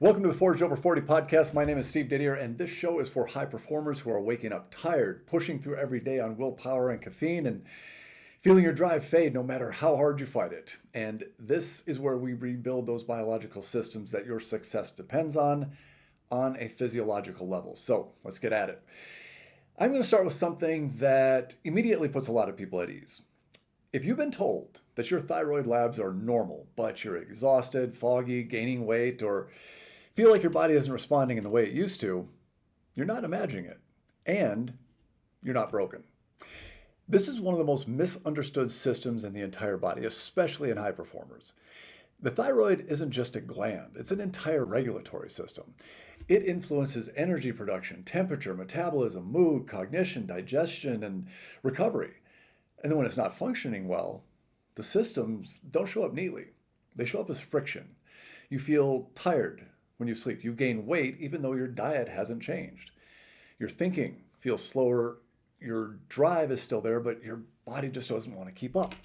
Welcome to the Forge Over 40 podcast. My name is Steve Didier, and this show is for high performers who are waking up tired, pushing through every day on willpower and caffeine, and feeling your drive fade no matter how hard you fight it. And this is where we rebuild those biological systems that your success depends on a physiological level. So let's get at it. I'm going to start with something that immediately puts a lot of people at ease. If you've been told that your thyroid labs are normal, but you're exhausted, foggy, gaining weight, or feel like your body isn't responding in the way it used to, you're not imagining it, and you're not broken. This is one of the most misunderstood systems in the entire body, especially in high performers. The thyroid isn't just a gland, it's an entire regulatory system. It influences energy production, temperature, metabolism, mood, cognition, digestion, and recovery. And then when it's not functioning well, the systems don't show up neatly. They show up as friction. You feel tired when you sleep. You gain weight even though your diet hasn't changed. Your thinking feels slower. Your drive is still there, but your body just doesn't want to keep up.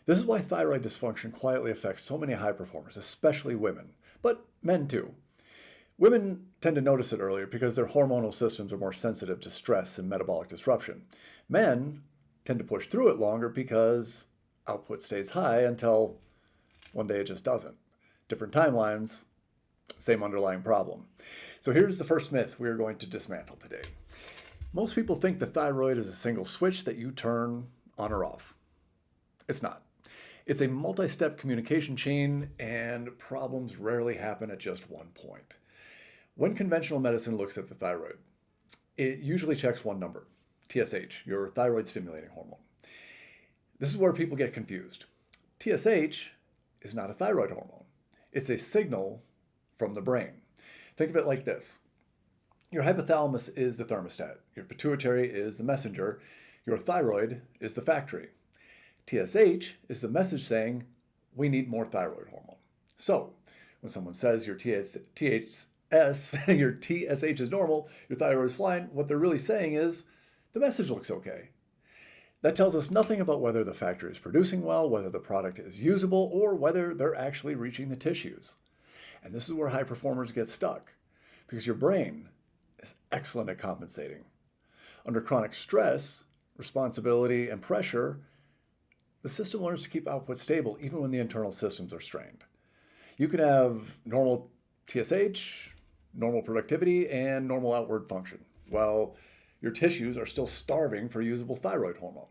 This is why thyroid dysfunction quietly affects so many high performers, especially women, but men too. Women tend to notice it earlier because their hormonal systems are more sensitive to stress and metabolic disruption. Men tend to push through it longer because output stays high until one day it just doesn't. Different timelines, same underlying problem. So here's the first myth we're going to dismantle today. Most people think the thyroid is a single switch that you turn on or off. It's not. It's a multi-step communication chain, and problems rarely happen at just one point. When conventional medicine looks at the thyroid, it usually checks one number, TSH, your thyroid stimulating hormone. This is where people get confused. TSH is not a thyroid hormone. It's a signal from the brain. Think of it like this. Your hypothalamus is the thermostat. Your pituitary is the messenger. Your thyroid is the factory. TSH is the message saying, we need more thyroid hormone. So when someone says your TSH is normal, your thyroid is fine, what they're really saying is, the message looks okay. That tells us nothing about whether the factory is producing well, whether the product is usable, or whether they're actually reaching the tissues. And this is where high performers get stuck, because your brain is excellent at compensating. Under chronic stress, responsibility, and pressure, the system learns to keep output stable even when the internal systems are strained. You can have normal TSH, normal productivity, and normal outward function, while your tissues are still starving for usable thyroid hormone.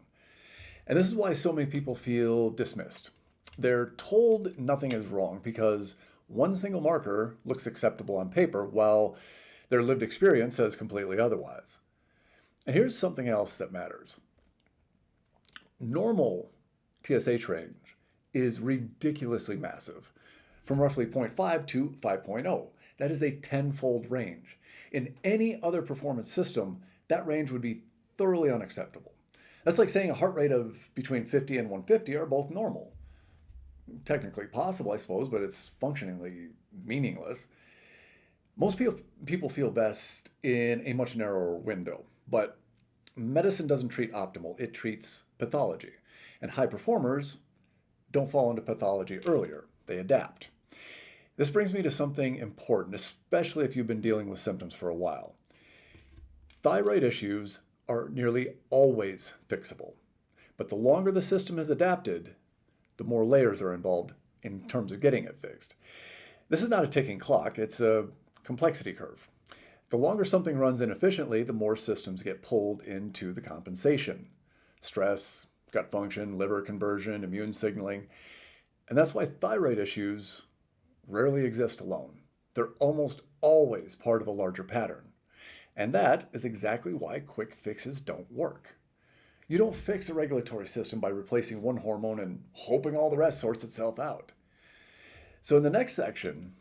And this is why so many people feel dismissed. They're told nothing is wrong because one single marker looks acceptable on paper, while their lived experience says completely otherwise. And here's something else that matters. Normal TSH range is ridiculously massive, from roughly 0.5 to 5.0. That is a 10-fold range. In any other performance system, that range would be thoroughly unacceptable. That's like saying a heart rate of between 50 and 150 are both normal. Technically possible, I suppose, but it's functionally meaningless. Most people feel best in a much narrower window, but medicine doesn't treat optimal, it treats pathology. And high performers don't fall into pathology earlier, they adapt. This brings me to something important, especially if you've been dealing with symptoms for a while. Thyroid issues are nearly always fixable, but the longer the system is adapted, the more layers are involved in terms of getting it fixed. This is not a ticking clock, it's a complexity curve. The longer something runs inefficiently, the more systems get pulled into the compensation. Stress, gut function, liver conversion, immune signaling. And that's why thyroid issues rarely exist alone. They're almost always part of a larger pattern. And that is exactly why quick fixes don't work. You don't fix a regulatory system by replacing one hormone and hoping all the rest sorts itself out. So in the next section,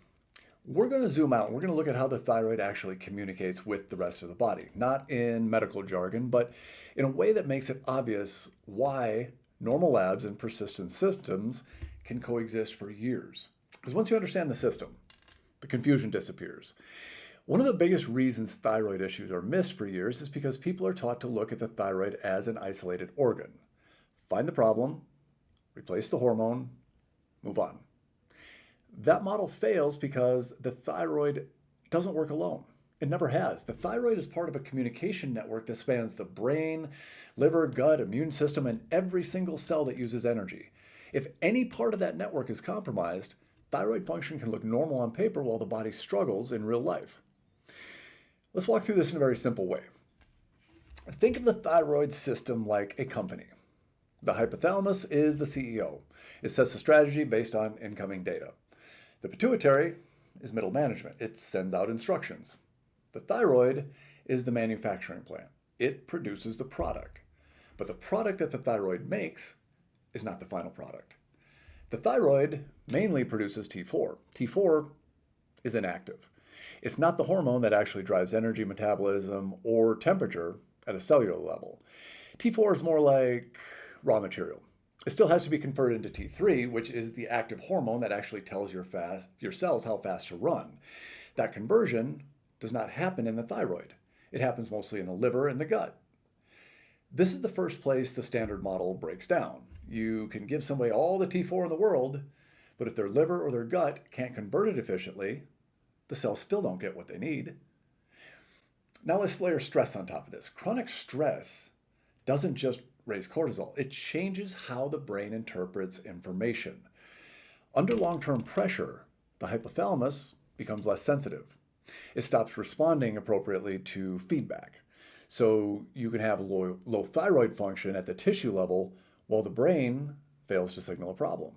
we're going to zoom out. We're going to look at how the thyroid actually communicates with the rest of the body, not in medical jargon, but in a way that makes it obvious why normal labs and persistent symptoms can coexist for years. Because once you understand the system, the confusion disappears. One of the biggest reasons thyroid issues are missed for years is because people are taught to look at the thyroid as an isolated organ. Find the problem, replace the hormone, move on. That model fails because the thyroid doesn't work alone. It never has. The thyroid is part of a communication network that spans the brain, liver, gut, immune system, and every single cell that uses energy. If any part of that network is compromised, thyroid function can look normal on paper while the body struggles in real life. Let's walk through this in a very simple way. Think of the thyroid system like a company. The hypothalamus is the CEO. It sets the strategy based on incoming data. The pituitary is middle management. It sends out instructions. The thyroid is the manufacturing plant. It produces the product. But the product that the thyroid makes is not the final product. The thyroid mainly produces T4. T4 is inactive. It's not the hormone that actually drives energy metabolism or temperature at a cellular level. T4 is more like raw material. It still has to be converted into T3, which is the active hormone that actually tells your cells how fast to run. That conversion does not happen in the thyroid. It happens mostly in the liver and the gut. This is the first place the standard model breaks down. You can give somebody all the T4 in the world, but if their liver or their gut can't convert it efficiently, the cells still don't get what they need. Now let's layer stress on top of this. Chronic stress doesn't just raise cortisol. It changes how the brain interprets information. Under long-term pressure, the hypothalamus becomes less sensitive. It stops responding appropriately to feedback. So you can have low thyroid function at the tissue level while the brain fails to signal a problem.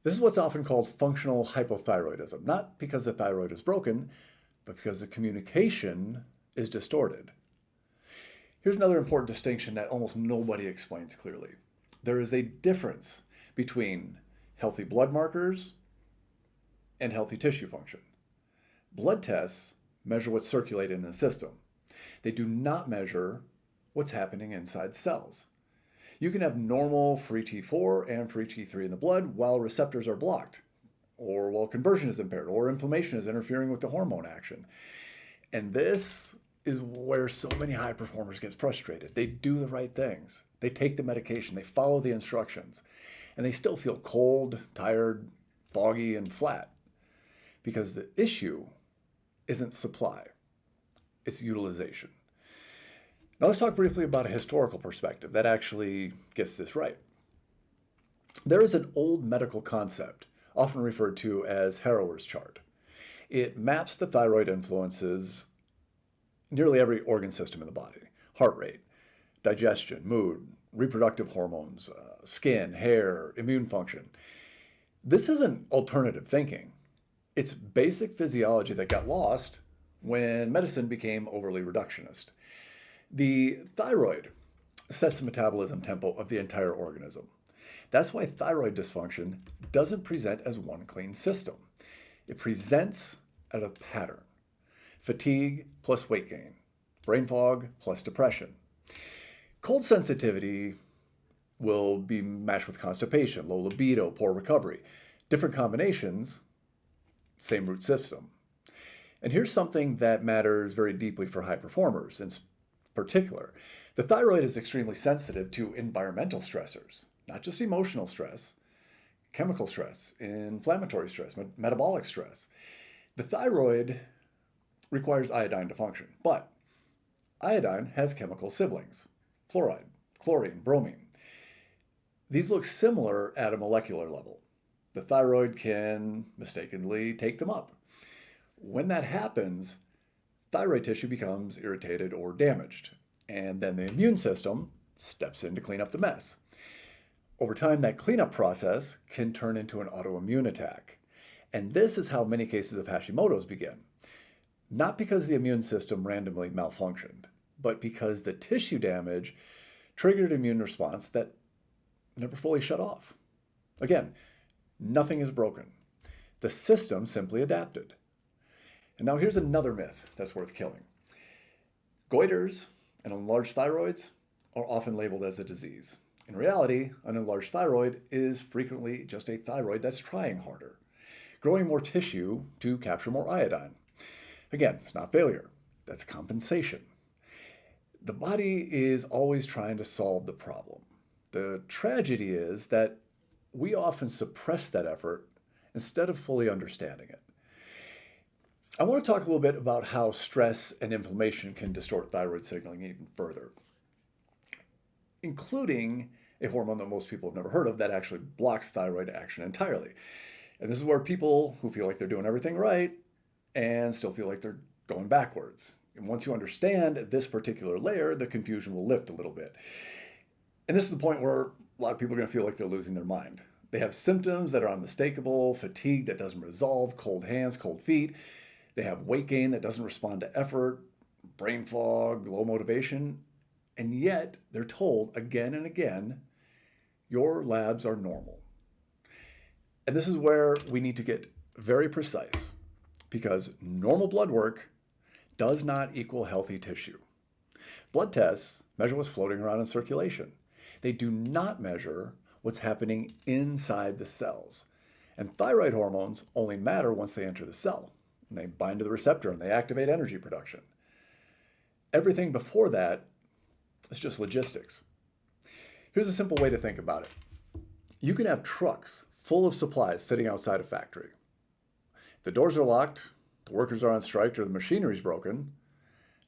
This is what's often called functional hypothyroidism, not because the thyroid is broken, but because the communication is distorted. Here's another important distinction that almost nobody explains clearly. There is a difference between healthy blood markers and healthy tissue function. Blood tests measure what's circulating in the system. They do not measure what's happening inside cells. You can have normal free T4 and free T3 in the blood while receptors are blocked, or while conversion is impaired, or inflammation is interfering with the hormone action. And this is where so many high performers get frustrated. They do the right things. They take the medication, they follow the instructions, and they still feel cold, tired, foggy, and flat. Because the issue isn't supply, it's utilization. Now let's talk briefly about a historical perspective that actually gets this right. There is an old medical concept, often referred to as Harrower's chart. It maps the thyroid influences nearly every organ system in the body: heart rate, digestion, mood, reproductive hormones, skin, hair, immune function. This isn't alternative thinking. It's basic physiology that got lost when medicine became overly reductionist. The thyroid sets the metabolism tempo of the entire organism. That's why thyroid dysfunction doesn't present as one clean system. It presents as a pattern. Fatigue plus weight gain, brain fog plus depression. Cold sensitivity will be matched with constipation, low libido, poor recovery. Different combinations, same root system. And here's something that matters very deeply for high performers in particular. The thyroid is extremely sensitive to environmental stressors, not just emotional stress, chemical stress, inflammatory stress, metabolic stress. The thyroid requires iodine to function, but iodine has chemical siblings: fluoride, chlorine, bromine. These look similar at a molecular level. The thyroid can mistakenly take them up. When that happens, thyroid tissue becomes irritated or damaged, and then the immune system steps in to clean up the mess. Over time, that cleanup process can turn into an autoimmune attack. And this is how many cases of Hashimoto's begin. Not because the immune system randomly malfunctioned, but because the tissue damage triggered an immune response that never fully shut off. Again, nothing is broken. The system simply adapted. And now here's another myth that's worth killing. Goiters and enlarged thyroids are often labeled as a disease. In reality, an enlarged thyroid is frequently just a thyroid that's trying harder, growing more tissue to capture more iodine. Again, it's not failure, that's compensation. The body is always trying to solve the problem. The tragedy is that we often suppress that effort instead of fully understanding it. I want to talk a little bit about how stress and inflammation can distort thyroid signaling even further, including a hormone that most people have never heard of that actually blocks thyroid action entirely. And this is where people who feel like they're doing everything right and still feel like they're going backwards. And once you understand this particular layer, the confusion will lift a little bit. And this is the point where a lot of people are going to feel like they're losing their mind. They have symptoms that are unmistakable, fatigue that doesn't resolve, cold hands, cold feet. They have weight gain that doesn't respond to effort, brain fog, low motivation. And yet they're told again and again, your labs are normal. And this is where we need to get very precise, because normal blood work does not equal healthy tissue. Blood tests measure what's floating around in circulation. They do not measure what's happening inside the cells. And thyroid hormones only matter once they enter the cell. And they bind to the receptor and they activate energy production. Everything before that is just logistics. Here's a simple way to think about it. You can have trucks full of supplies sitting outside a factory. If the doors are locked, the workers are on strike, or the machinery's broken,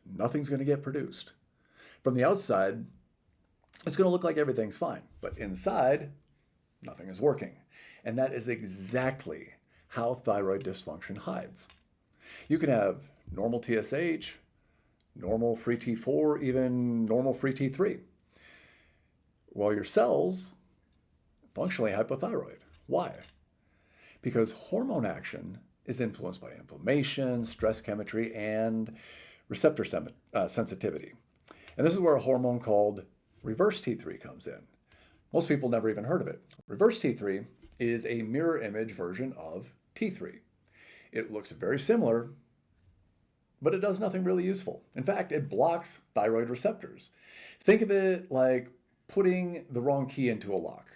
nothing's going to get produced. From the outside, it's going to look like everything's fine, but inside, nothing is working. And that is exactly how thyroid dysfunction hides. You can have normal TSH, normal free T4, even normal free T3. Well, your cells functionally hypothyroid. Why? Because hormone action is influenced by inflammation, stress chemistry, and receptor sensitivity. And this is where a hormone called reverse T3 comes in. Most people never even heard of it. Reverse T3 is a mirror image version of T3. It looks very similar, but it does nothing really useful. In fact, it blocks thyroid receptors. Think of it like putting the wrong key into a lock.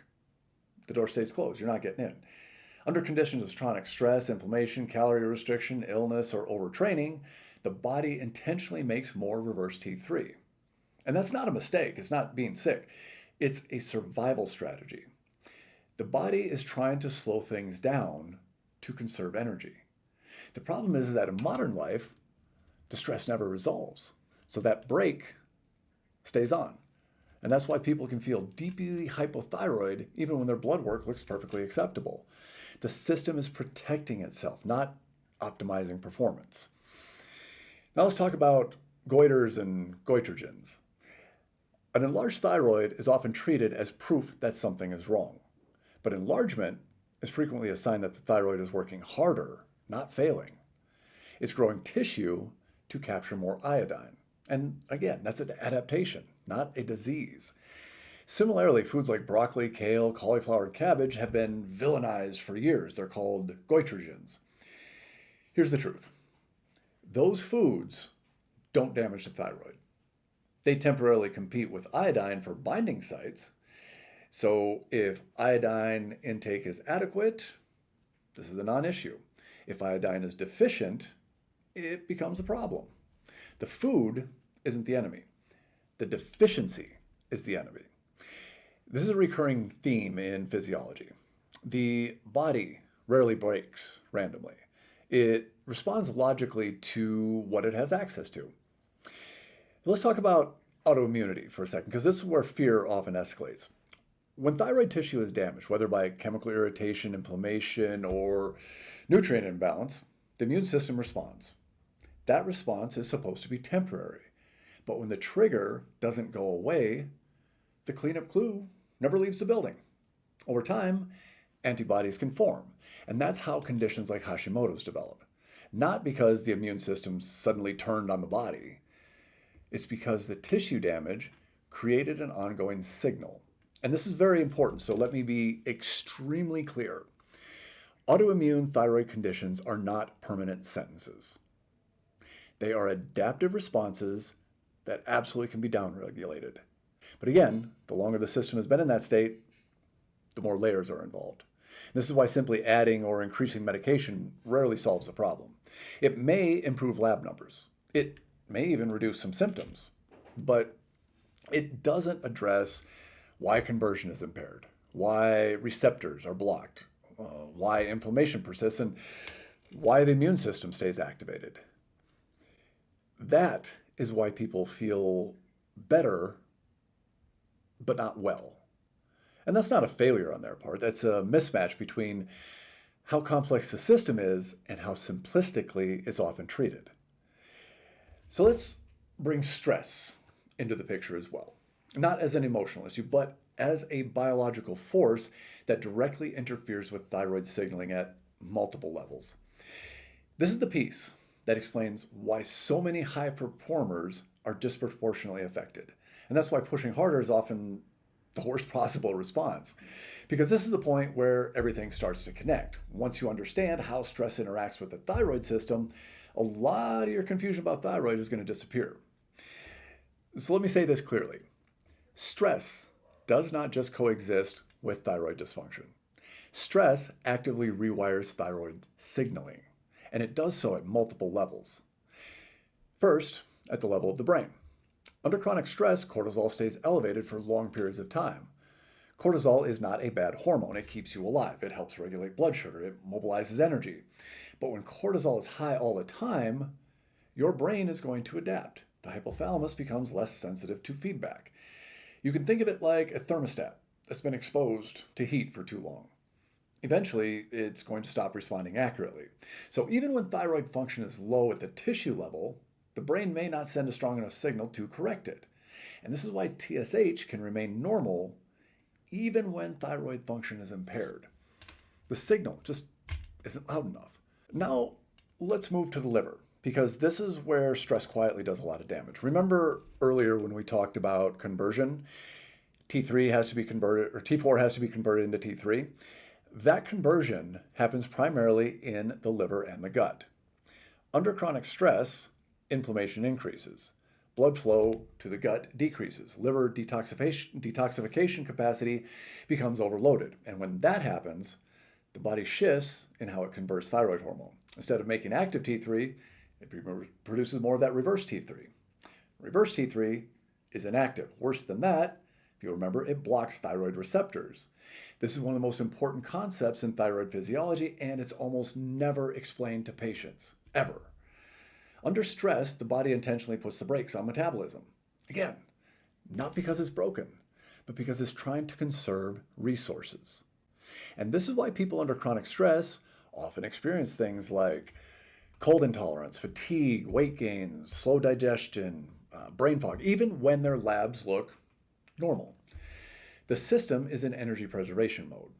The door stays closed. You're not getting in. Under conditions of chronic stress, inflammation, calorie restriction, illness, or overtraining, the body intentionally makes more reverse T3. And that's not a mistake. It's not being sick. It's a survival strategy. The body is trying to slow things down to conserve energy. The problem is that in modern life, the stress never resolves. So that brake stays on. And that's why people can feel deeply hypothyroid even when their blood work looks perfectly acceptable. The system is protecting itself, not optimizing performance. Now let's talk about goiters and goitrogens. An enlarged thyroid is often treated as proof that something is wrong. But enlargement is frequently a sign that the thyroid is working harder, not failing. It's growing tissue to capture more iodine. And again, that's an adaptation, not a disease. Similarly, foods like broccoli, kale, cauliflower, and cabbage have been villainized for years. They're called goitrogens. Here's the truth. Those foods don't damage the thyroid. They temporarily compete with iodine for binding sites. So if iodine intake is adequate, this is a non-issue. If iodine is deficient, it becomes a problem. The food isn't the enemy. The deficiency is the enemy. This is a recurring theme in physiology. The body rarely breaks randomly. It responds logically to what it has access to. Let's talk about autoimmunity for a second, because this is where fear often escalates. When thyroid tissue is damaged, whether by chemical irritation, inflammation, or nutrient imbalance, the immune system responds. That response is supposed to be temporary. But when the trigger doesn't go away, the cleanup crew never leaves the building. Over time, antibodies can form. And that's how conditions like Hashimoto's develop. Not because the immune system suddenly turned on the body. It's because the tissue damage created an ongoing signal. And this is very important, so let me be extremely clear. Autoimmune thyroid conditions are not permanent sentences. They are adaptive responses that absolutely can be downregulated. But again, the longer the system has been in that state, the more layers are involved. This is why simply adding or increasing medication rarely solves the problem. It may improve lab numbers. It may even reduce some symptoms, but it doesn't address why conversion is impaired, why receptors are blocked, why inflammation persists, and why the immune system stays activated. That is why people feel better, but not well. And that's not a failure on their part. That's a mismatch between how complex the system is and how simplistically it's often treated. So let's bring stress into the picture as well. Not as an emotional issue, but as a biological force that directly interferes with thyroid signaling at multiple levels. This is the piece that explains why so many high performers are disproportionately affected. And that's why pushing harder is often the worst possible response. Because this is the point where everything starts to connect. Once you understand how stress interacts with the thyroid system, a lot of your confusion about thyroid is going to disappear. So let me say this clearly. Stress does not just coexist with thyroid dysfunction. Stress actively rewires thyroid signaling, and it does so at multiple levels. First, at the level of the brain. Under chronic stress, cortisol stays elevated for long periods of time. Cortisol is not a bad hormone. It keeps you alive. It helps regulate blood sugar. It mobilizes energy. But when cortisol is high all the time, your brain is going to adapt. The hypothalamus becomes less sensitive to feedback. You can think of it like a thermostat that's been exposed to heat for too long. Eventually, it's going to stop responding accurately. So even when thyroid function is low at the tissue level, the brain may not send a strong enough signal to correct it. And this is why TSH can remain normal even when thyroid function is impaired. The signal just isn't loud enough. Now, let's move to the liver, because this is where stress quietly does a lot of damage. Remember earlier when we talked about conversion? T3 has to be converted, or T4 has to be converted into T3. That conversion happens primarily in the liver and the gut. Under chronic stress, inflammation increases. Blood flow to the gut decreases. Liver detoxification capacity becomes overloaded. And when that happens, the body shifts in how it converts thyroid hormone. Instead of making active T3, it produces more of that reverse T3. Reverse T3 is inactive. Worse than that, if you remember, it blocks thyroid receptors. This is one of the most important concepts in thyroid physiology, and it's almost never explained to patients, ever. Under stress, the body intentionally puts the brakes on metabolism. Again, not because it's broken, but because it's trying to conserve resources. And this is why people under chronic stress often experience things like cold intolerance, fatigue, weight gain, slow digestion, brain fog, even when their labs look normal. The system is in energy preservation mode.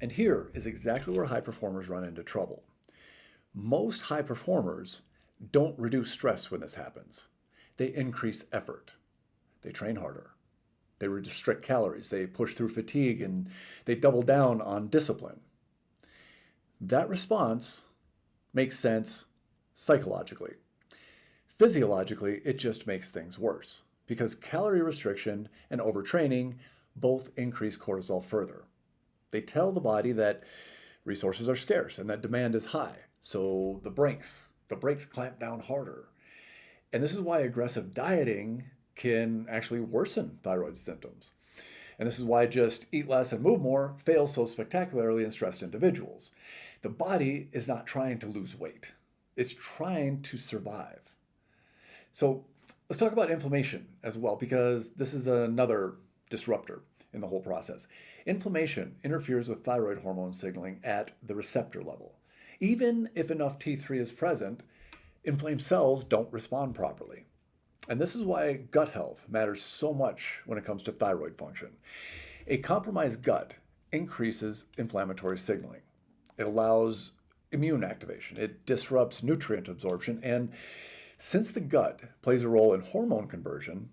And here is exactly where high performers run into trouble. Most high performers don't reduce stress when this happens. They increase effort. They train harder. They restrict calories. They push through fatigue, and they double down on discipline. That response makes sense psychologically. Physiologically, it just makes things worse because calorie restriction and overtraining both increase cortisol further. They tell the body that resources are scarce and that demand is high, so the brakes clamp down harder. And this is why aggressive dieting can actually worsen thyroid symptoms. And this is why just eat less and move more fails so spectacularly in stressed individuals. The body is not trying to lose weight. It's trying to survive. So let's talk about inflammation as well, because this is another disruptor in the whole process. Inflammation interferes with thyroid hormone signaling at the receptor level. Even if enough T3 is present, inflamed cells don't respond properly. And this is why gut health matters so much when it comes to thyroid function. A compromised gut increases inflammatory signaling. It allows immune activation. It disrupts nutrient absorption. And since the gut plays a role in hormone conversion,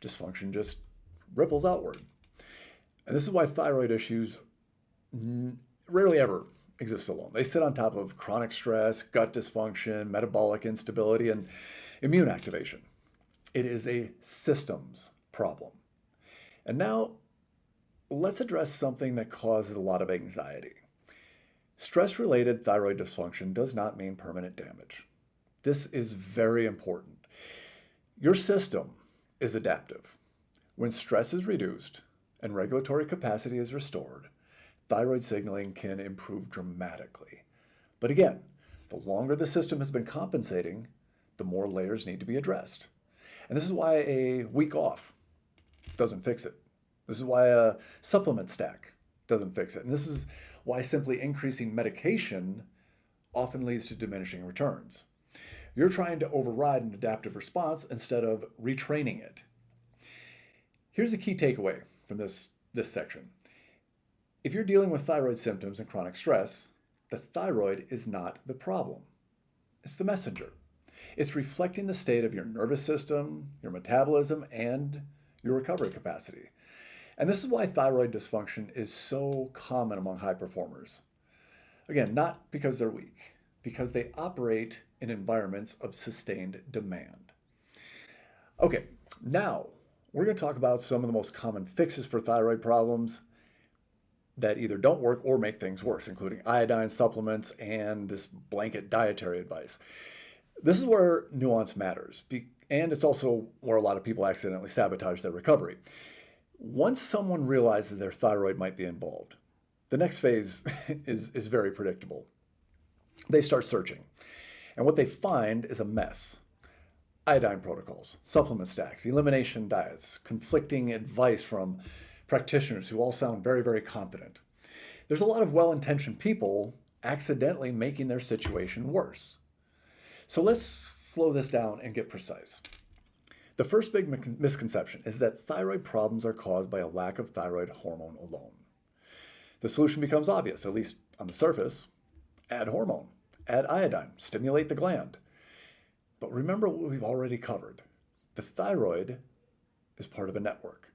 dysfunction just ripples outward. And this is why thyroid issues rarely ever exist alone. They sit on top of chronic stress, gut dysfunction, metabolic instability, and immune activation. It is a systems problem. And now let's address something that causes a lot of anxiety. Stress-related thyroid dysfunction does not mean permanent damage. This is very important. Your system is adaptive. When stress is reduced and regulatory capacity is restored, thyroid signaling can improve dramatically. But again, the longer the system has been compensating, the more layers need to be addressed. And this is why a week off doesn't fix it. This is why a supplement stack doesn't fix it. And this is why simply increasing medication often leads to diminishing returns. You're trying to override an adaptive response instead of retraining it. Here's a key takeaway from this section. If you're dealing with thyroid symptoms and chronic stress, the thyroid is not the problem. It's the messenger. It's reflecting the state of your nervous system, your metabolism, and your recovery capacity. And this is why thyroid dysfunction is so common among high performers. Again, not because they're weak, because they operate in environments of sustained demand. Okay, now we're going to talk about some of the most common fixes for thyroid problems that either don't work or make things worse, including iodine supplements and this blanket dietary advice. This is where nuance matters, and it's also where a lot of people accidentally sabotage their recovery. Once someone realizes their thyroid might be involved, the next phase is very predictable. They start searching, and what they find is a mess. Iodine protocols, supplement stacks, elimination diets, conflicting advice from practitioners who all sound very, very competent. There's a lot of well-intentioned people accidentally making their situation worse. So let's slow this down and get precise. The first big misconception is that thyroid problems are caused by a lack of thyroid hormone alone. The solution becomes obvious, at least on the surface. Add hormone, add iodine, stimulate the gland. But remember what we've already covered. The thyroid is part of a network.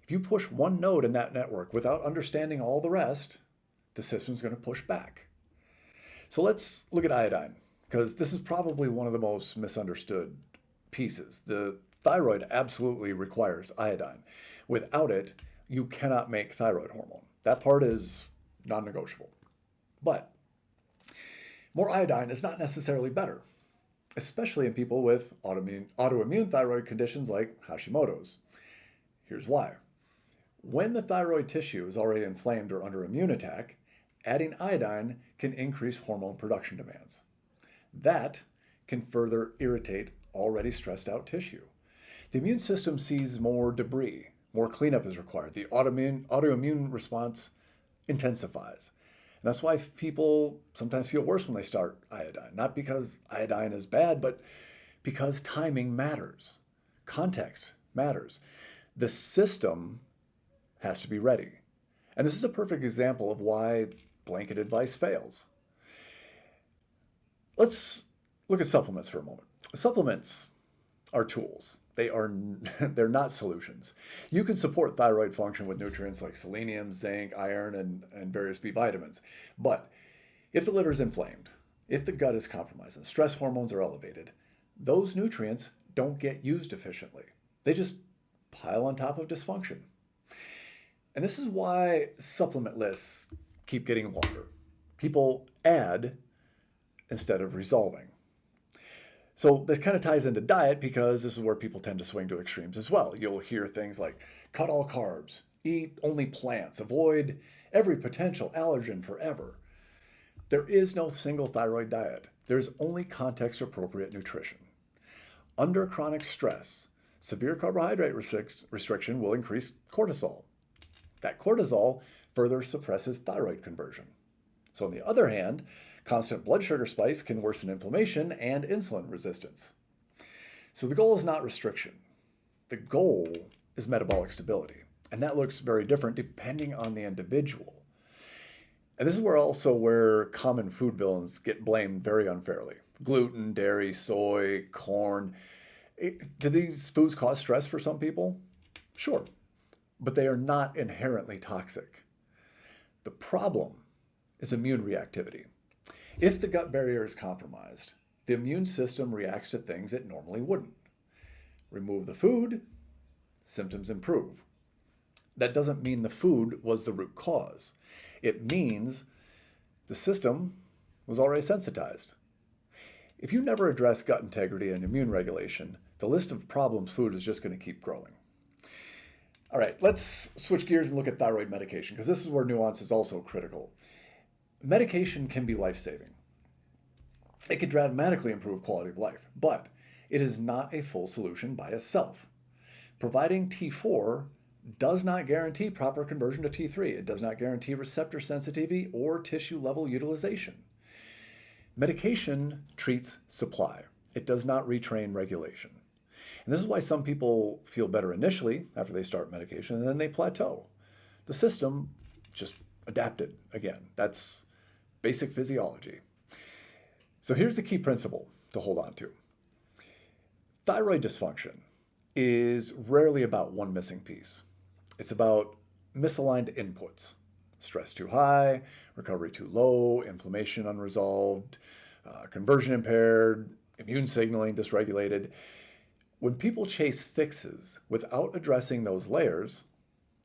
If you push one node in that network without understanding all the rest, the system's going to push back. So let's look at iodine, because this is probably one of the most misunderstood pieces. The thyroid absolutely requires iodine. Without it, you cannot make thyroid hormone. That part is non-negotiable. But more iodine is not necessarily better, especially in people with autoimmune thyroid conditions like Hashimoto's. Here's why. When the thyroid tissue is already inflamed or under immune attack, adding iodine can increase hormone production demands. That can further irritate already stressed out tissue. The immune system sees more debris, more cleanup is required. The autoimmune response intensifies. And that's why people sometimes feel worse when they start iodine. Not because iodine is bad, but because timing matters. Context matters. The system has to be ready. And this is a perfect example of why blanket advice fails. Let's look at supplements for a moment. Supplements are tools. They're not solutions. You can support thyroid function with nutrients like selenium, zinc, iron, and various B vitamins. But if the liver is inflamed, if the gut is compromised and stress hormones are elevated, those nutrients don't get used efficiently. They just pile on top of dysfunction. And this is why supplement lists keep getting longer. People add instead of resolving. So this kind of ties into diet because this is where people tend to swing to extremes as well. You'll hear things like cut all carbs, eat only plants, avoid every potential allergen forever. There is no single thyroid diet. There's only context-appropriate nutrition. Under chronic stress, severe carbohydrate restriction will increase cortisol. That cortisol further suppresses thyroid conversion. So on the other hand, constant blood sugar spikes can worsen inflammation and insulin resistance. So the goal is not restriction. The goal is metabolic stability. And that looks very different depending on the individual. And this is where common food villains get blamed very unfairly. Gluten, dairy, soy, corn. Do these foods cause stress for some people? Sure. But they are not inherently toxic. The problem is immune reactivity. If the gut barrier is compromised, the immune system reacts to things it normally wouldn't. Remove the food, symptoms improve. That doesn't mean the food was the root cause. It means the system was already sensitized. If you never address gut integrity and immune regulation, the list of problems food is just going to keep growing. All right, let's switch gears and look at thyroid medication because this is where nuance is also critical. Medication can be life-saving. It can dramatically improve quality of life, but it is not a full solution by itself. Providing T4 does not guarantee proper conversion to T3. It does not guarantee receptor sensitivity or tissue level utilization. Medication treats supply. It does not retrain regulation. And this is why some people feel better initially after they start medication and then they plateau. The system just adapted again. That's basic physiology. So here's the key principle to hold on to. Thyroid dysfunction is rarely about one missing piece. It's about misaligned inputs. Stress too high, recovery too low, inflammation unresolved, conversion impaired, immune signaling dysregulated. When people chase fixes without addressing those layers,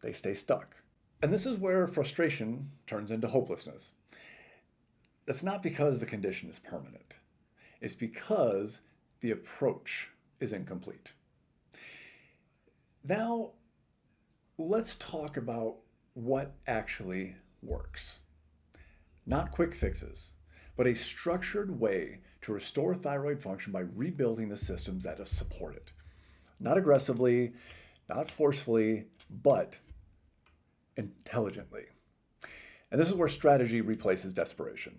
they stay stuck. And this is where frustration turns into hopelessness. That's not because the condition is permanent. It's because the approach is incomplete. Now, let's talk about what actually works. Not quick fixes, but a structured way to restore thyroid function by rebuilding the systems that support it. Not aggressively, not forcefully, but intelligently. And this is where strategy replaces desperation.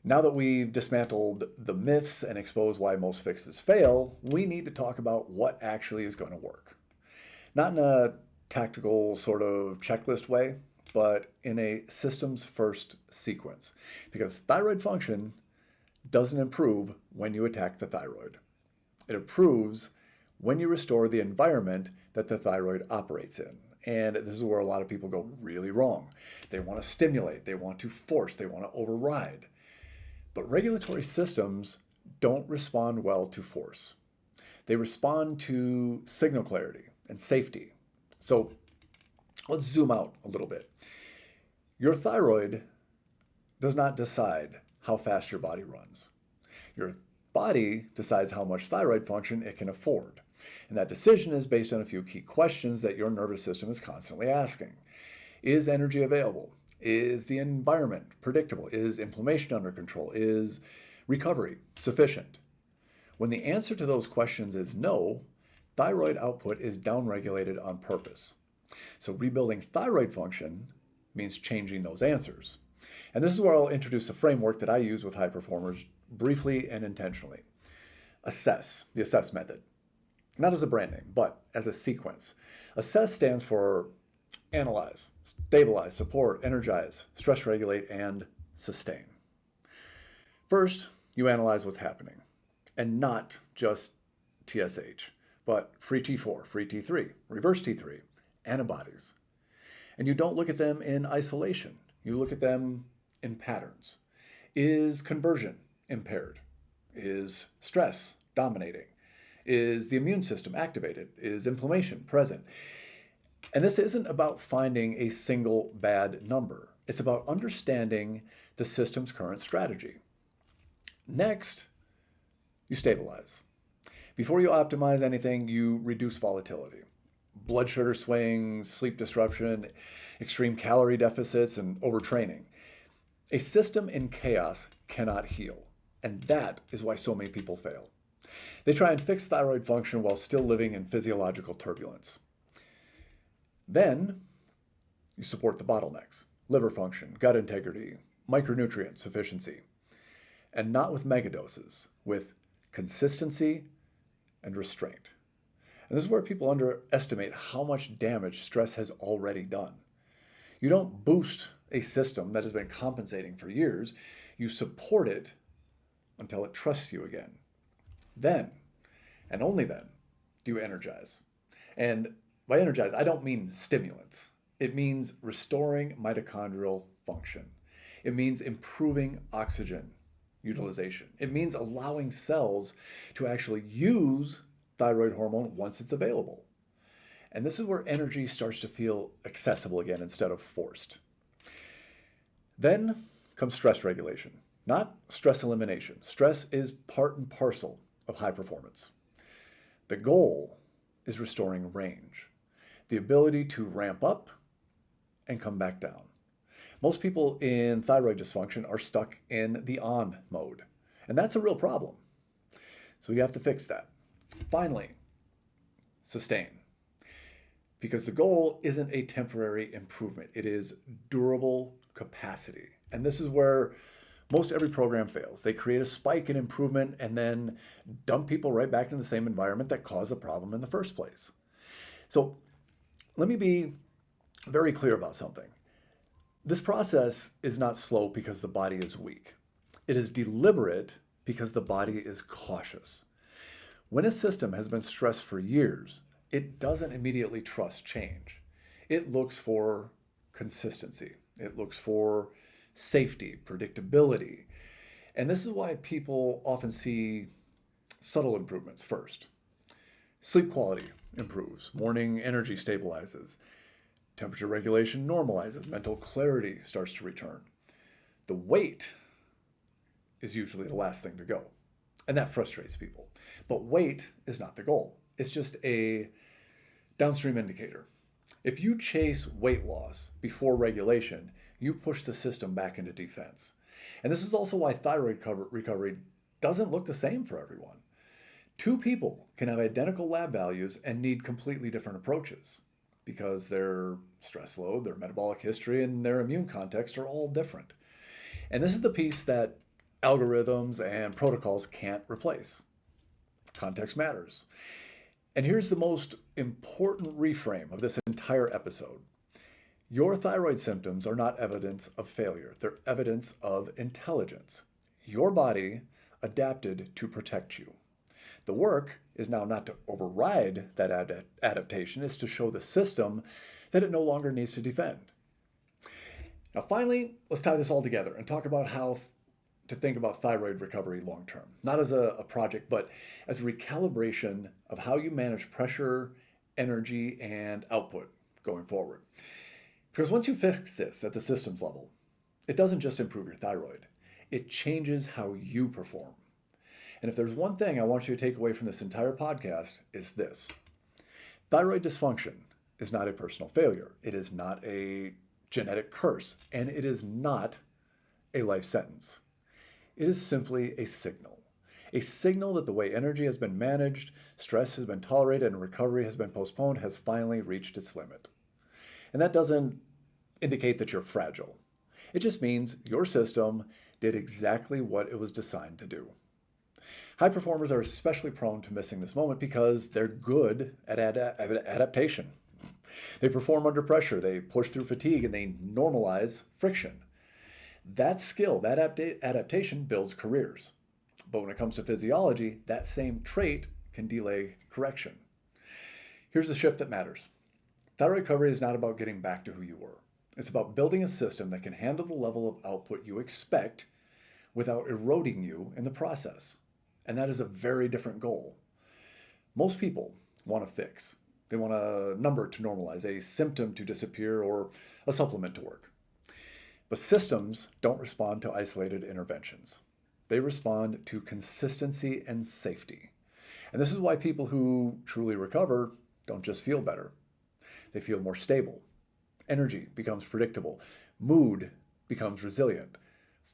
Now that we've dismantled the myths and exposed why most fixes fail, we need to talk about what actually is going to work. Not in a tactical sort of checklist way, but in a systems first sequence. Because thyroid function doesn't improve when you attack the thyroid. It improves when you restore the environment that the thyroid operates in. And this is where a lot of people go really wrong. They want to stimulate, they want to force, they want to override. But regulatory systems don't respond well to force. They respond to signal clarity and safety. So let's zoom out a little bit. Your thyroid does not decide how fast your body runs. Your body decides how much thyroid function it can afford. And that decision is based on a few key questions that your nervous system is constantly asking. Is energy available? Is the environment predictable? Is inflammation under control? Is recovery sufficient? When the answer to those questions is no, thyroid output is downregulated on purpose. So rebuilding thyroid function means changing those answers. And this is where I'll introduce a framework that I use with high performers briefly and intentionally. Assess, the assess method. Not as a brand name, but as a sequence. Assess stands for analyze, stabilize, support, energize, stress regulate, and sustain. First, you analyze what's happening, and not just TSH, but free T4, free T3, reverse T3, antibodies. And you don't look at them in isolation. You look at them in patterns. Is conversion impaired? Is stress dominating? Is the immune system activated? Is inflammation present? And this isn't about finding a single bad number. It's about understanding the system's current strategy. Next, you stabilize. Before you optimize anything, you reduce volatility. Blood sugar swings, sleep disruption, extreme calorie deficits, and overtraining. A system in chaos cannot heal, and that is why so many people fail. They try and fix thyroid function while still living in physiological turbulence. Then, you support the bottlenecks, liver function, gut integrity, micronutrient sufficiency, and not with megadoses, with consistency and restraint. And this is where people underestimate how much damage stress has already done. You don't boost a system that has been compensating for years. You support it until it trusts you again. Then, and only then, do you energize. And by energize, I don't mean stimulants. It means restoring mitochondrial function. It means improving oxygen utilization. It means allowing cells to actually use thyroid hormone once it's available. And this is where energy starts to feel accessible again instead of forced. Then comes stress regulation, not stress elimination. Stress is part and parcel of high performance. The goal is restoring range. the ability to ramp up and come back down. Most people in thyroid dysfunction are stuck in the on mode, and that's a real problem. So you have to fix that. Finally, sustain. Because the goal isn't a temporary improvement, it is durable capacity. And this is where most every program fails. They create a spike in improvement and then dump people right back into the same environment that caused the problem in the first place. So let me be very clear about something. This process is not slow because the body is weak. It is deliberate because the body is cautious. When a system has been stressed for years, it doesn't immediately trust change. It looks for consistency. It looks for safety, predictability. And this is why people often see subtle improvements first. Sleep quality improves, morning energy stabilizes, temperature regulation normalizes, mental clarity starts to return. The weight is usually the last thing to go, and that frustrates people. But weight is not the goal. It's just a downstream indicator. If you chase weight loss before regulation, you push the system back into defense. And this is also why thyroid recovery doesn't look the same for everyone. Two people can have identical lab values and need completely different approaches because their stress load, their metabolic history, and their immune context are all different. And this is the piece that algorithms and protocols can't replace. Context matters. And here's the most important reframe of this entire episode. Your thyroid symptoms are not evidence of failure. They're evidence of intelligence. Your body adapted to protect you. The work is now not to override that adaptation, it's to show the system that it no longer needs to defend. Now, finally, let's tie this all together and talk about how to think about thyroid recovery long term. Not as a project, but as a recalibration of how you manage pressure, energy, and output going forward. Because once you fix this at the systems level, it doesn't just improve your thyroid, it changes how you perform. And if there's one thing I want you to take away from this entire podcast, is this. Thyroid dysfunction is not a personal failure. It is not a genetic curse, and it is not a life sentence. It is simply a signal that the way energy has been managed, stress has been tolerated, and recovery has been postponed has finally reached its limit. And that doesn't indicate that you're fragile. It just means your system did exactly what it was designed to do. High performers are especially prone to missing this moment because they're good at adaptation. They perform under pressure, they push through fatigue, and they normalize friction. That skill, that adaptation builds careers. But when it comes to physiology, that same trait can delay correction. Here's the shift that matters. Thyroid recovery is not about getting back to who you were. It's about building a system that can handle the level of output you expect without eroding you in the process. And that is a very different goal. Most people want a fix. They want a number to normalize, a symptom to disappear, or a supplement to work. But systems don't respond to isolated interventions. They respond to consistency and safety. And this is why people who truly recover don't just feel better. They feel more stable. Energy becomes predictable. Mood becomes resilient.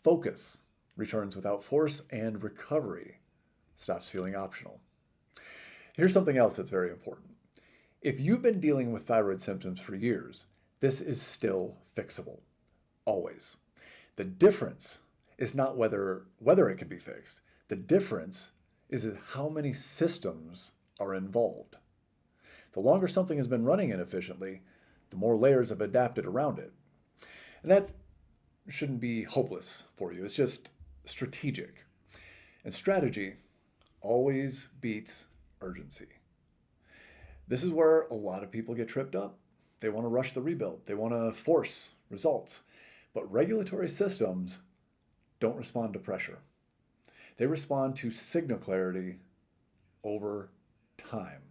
Focus returns without force, and recovery stops feeling optional. Here's something else that's very important. If you've been dealing with thyroid symptoms for years, this is still fixable. Always. The difference is not whether it can be fixed. The difference is how many systems are involved. The longer something has been running inefficiently, the more layers have adapted around it. And that shouldn't be hopeless for you. It's just strategic. And strategy always beats urgency. This is where a lot of people get tripped up. They want to rush the rebuild. They want to force results. But regulatory systems don't respond to pressure. They respond to signal clarity over time.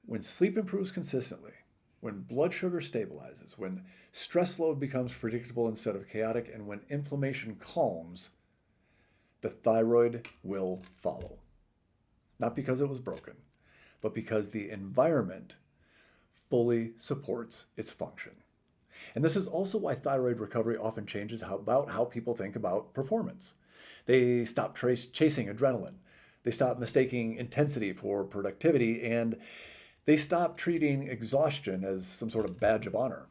When sleep improves consistently, when blood sugar stabilizes, when stress load becomes predictable instead of chaotic, and when inflammation calms, the thyroid will follow. Not because it was broken, but because the environment fully supports its function. And this is also why thyroid recovery often changes about how people think about performance. They stop chasing adrenaline. They stop mistaking intensity for productivity, and they stop treating exhaustion as some sort of badge of honor.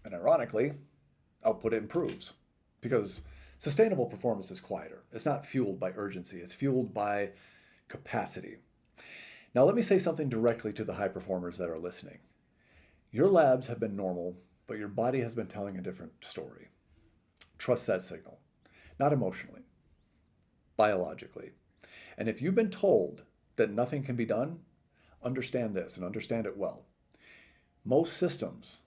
And ironically, output improves because sustainable performance is quieter. It's not fueled by urgency. It's fueled by capacity. Now, let me say something directly to the high performers that are listening. Your labs have been normal, but your body has been telling a different story. Trust that signal, not emotionally, biologically. And if you've been told that nothing can be done, understand this and understand it well. Most systems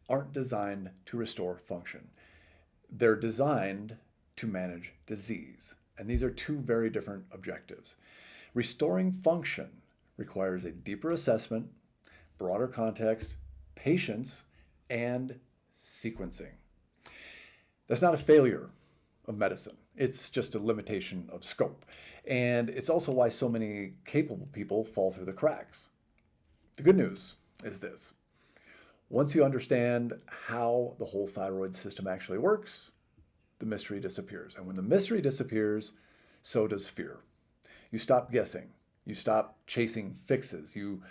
aren't designed to restore function. They're designed to manage disease. And these are two very different objectives. Restoring function requires a deeper assessment, broader context, patience, and sequencing. That's not a failure of medicine. It's just a limitation of scope. And it's also why so many capable people fall through the cracks. The good news is this. Once you understand how the whole thyroid system actually works, the mystery disappears. And when the mystery disappears, so does fear. You stop guessing. You stop chasing fixes. You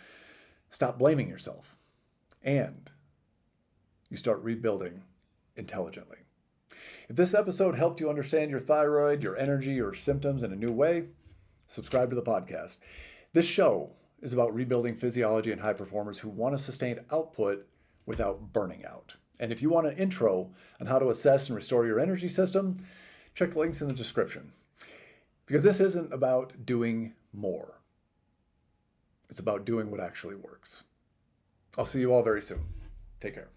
stop blaming yourself. And you start rebuilding intelligently. If this episode helped you understand your thyroid, your energy, your symptoms in a new way, subscribe to the podcast. This show is about rebuilding physiology and high performers who want to sustain output without burning out. And if you want an intro on how to assess and restore your energy system, check the links in the description. Because this isn't about doing more. It's about doing what actually works. I'll see you all very soon. Take care.